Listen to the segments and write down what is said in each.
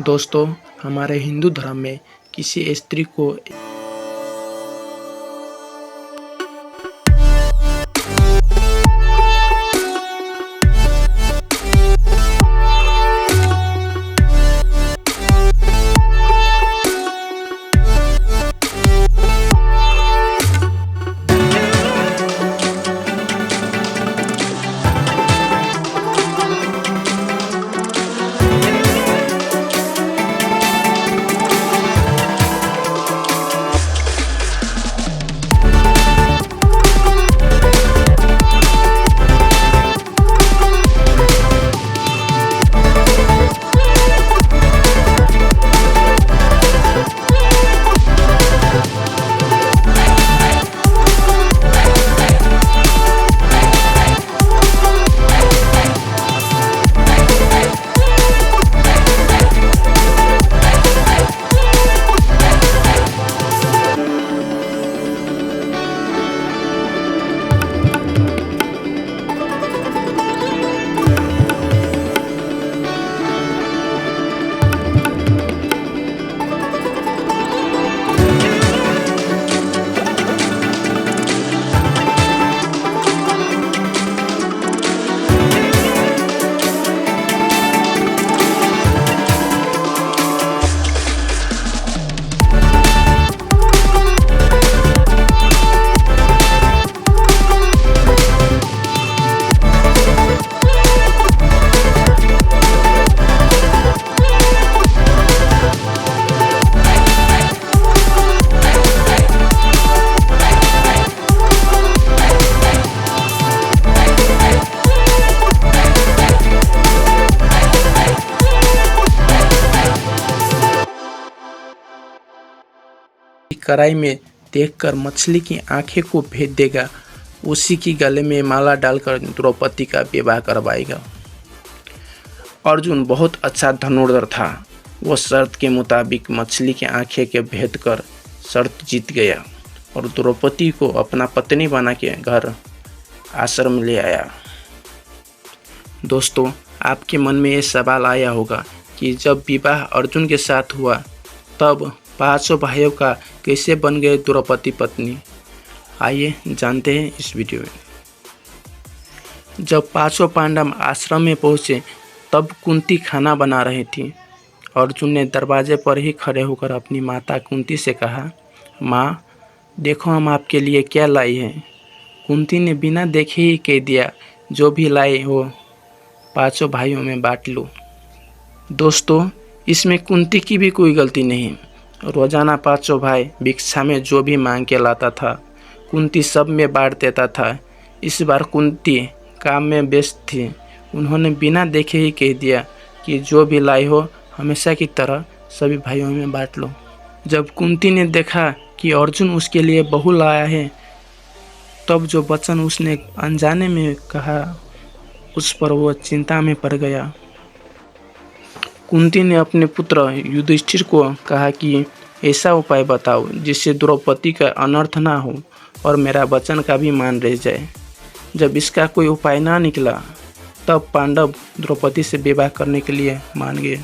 दोस्तों, हमारे हिंदू धर्म में किसी स्त्री को कढ़ाई में देखकर मछली की आंखें को भेद देगा, उसी की गले में माला डालकर द्रौपदी का विवाह करवाएगा। अर्जुन बहुत अच्छा धनुर्धर था। वो शर्त के मुताबिक मछली की आंखें के भेद कर शर्त जीत गया और द्रौपदी को अपना पत्नी बना के घर आश्रम ले आया। दोस्तों, आपके मन में ये सवाल आया होगा कि जब विवाह अर्जुन के साथ हुआ तब पांचों भाइयों का कैसे बन गए द्रौपदी पत्नी। आइए जानते हैं इस वीडियो में। जब पांचों पांडव आश्रम में पहुँचे तब कुंती खाना बना रही थी। अर्जुन ने दरवाजे पर ही खड़े होकर अपनी माता कुंती से कहा, माँ देखो हम आपके लिए क्या लाई हैं। कुंती ने बिना देखे ही कह दिया, जो भी लाई हो पांचों भाइयों में बांट लो। दोस्तों, इसमें कुंती की भी कोई गलती नहीं। रोजाना पांचों भाई भिक्षा में जो भी मांग के लाता था कुंती सब में बांट देता था। इस बार कुंती काम में व्यस्त थी। उन्होंने बिना देखे ही कह दिया कि जो भी लाई हो हमेशा की तरह सभी भाइयों में बांट लो। जब कुंती ने देखा कि अर्जुन उसके लिए बहू लाया है तब जो वचन उसने अनजाने में कहा उस पर वो चिंता में पड़ गया। कुंती ने अपने पुत्र युधिष्ठिर को कहा कि ऐसा उपाय बताओ जिससे द्रौपदी का अनर्थ ना हो और मेरा वचन का भी मान रह जाए। जब इसका कोई उपाय ना निकला तब पांडव द्रौपदी से विवाह करने के लिए मान गए।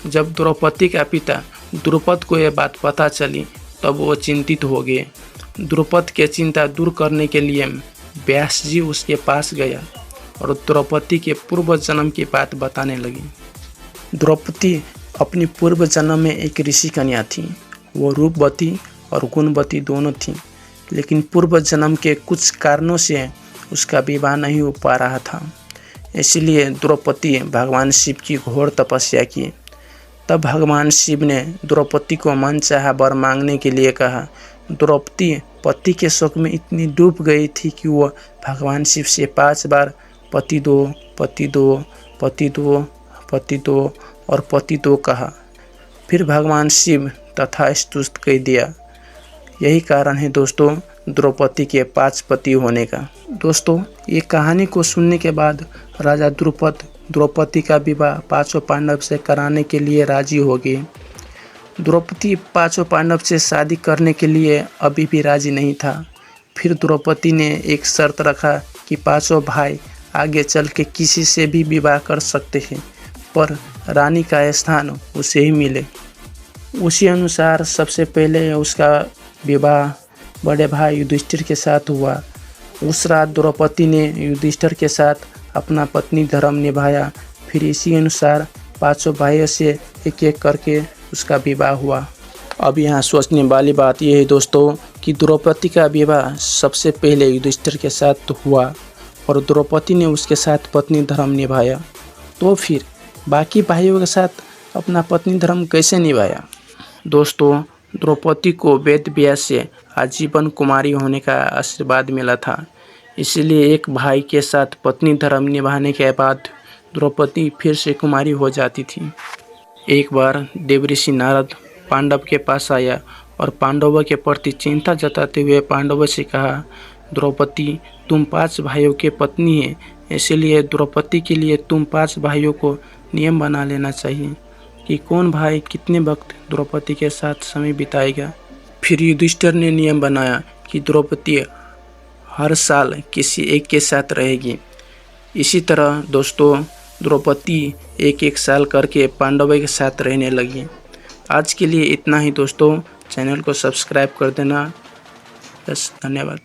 जब द्रौपदी का पिता द्रुपद को यह बात पता चली तब वो चिंतित हो गए। द्रुपद की चिंता दूर करने के लिए व्यास जी उसके पास गया और द्रौपदी के पूर्व जन्म की बात बताने लगी। द्रौपदी अपनी पूर्व जन्म में एक ऋषि कन्या थी। वो रूपवती और गुणवती दोनों थी, लेकिन पूर्व जन्म के कुछ कारणों से उसका विवाह नहीं हो पा रहा था। इसलिए द्रौपदी भगवान शिव की घोर तपस्या की। तब भगवान शिव ने द्रौपदी को मनचाहा वर मांगने के लिए कहा। द्रौपदी पति के शोक में इतनी डूब गई थी कि वो भगवान शिव से 5 बार पति दो, पति दो, पति दो, पति दो और पति दो कहा। फिर भगवान शिव तथास्तु कह दिया। यही कारण है दोस्तों द्रौपदी के 5 पति होने का। दोस्तों, ये कहानी को सुनने के बाद राजा द्रुपद द्रौपदी का विवाह पांचों पांडव से कराने के लिए राजी हो गए। द्रौपदी पांचों पांडव से शादी करने के लिए अभी भी राजी नहीं था। फिर द्रौपदी ने एक शर्त रखा कि पांचों भाई आगे चल के किसी से भी विवाह कर सकते हैं, पर रानी का स्थान उसे ही मिले। उसी अनुसार सबसे पहले उसका विवाह बड़े भाई युधिष्ठिर के साथ हुआ। उस रात द्रौपदी ने युधिष्ठिर के साथ अपना पत्नी धर्म निभाया। फिर इसी अनुसार पांचों भाइयों से एक एक करके उसका विवाह हुआ। अब यहाँ सोचने वाली बात यह है दोस्तों कि द्रौपदी का विवाह सबसे पहले युधिष्ठिर के साथ हुआ और द्रौपदी ने उसके साथ पत्नी धर्म निभाया, तो फिर बाकी भाइयों के साथ अपना पत्नी धर्म कैसे निभाया? दोस्तों, द्रौपदी को वेद व्यास से आजीवन कुमारी होने का आशीर्वाद मिला था, इसलिए एक भाई के साथ पत्नी धर्म निभाने के बाद द्रौपदी फिर से कुमारी हो जाती थी। एक बार देवऋषि नारद पांडव के पास आया और पांडवों के प्रति चिंता जताते हुए पांडवों से कहा, द्रौपदी तुम 5 भाइयों के पत्नी है, इसलिए द्रौपदी के लिए तुम 5 भाइयों को नियम बना लेना चाहिए कि कौन भाई कितने वक्त द्रौपदी के साथ समय बिताएगा। फिर युधिष्ठिर ने नियम बनाया कि द्रौपदी हर साल किसी एक के साथ रहेगी। इसी तरह दोस्तों द्रौपदी एक साल करके पांडवों के साथ रहने लगी। आज के लिए इतना ही दोस्तों, चैनल को सब्सक्राइब कर देना। बस, धन्यवाद।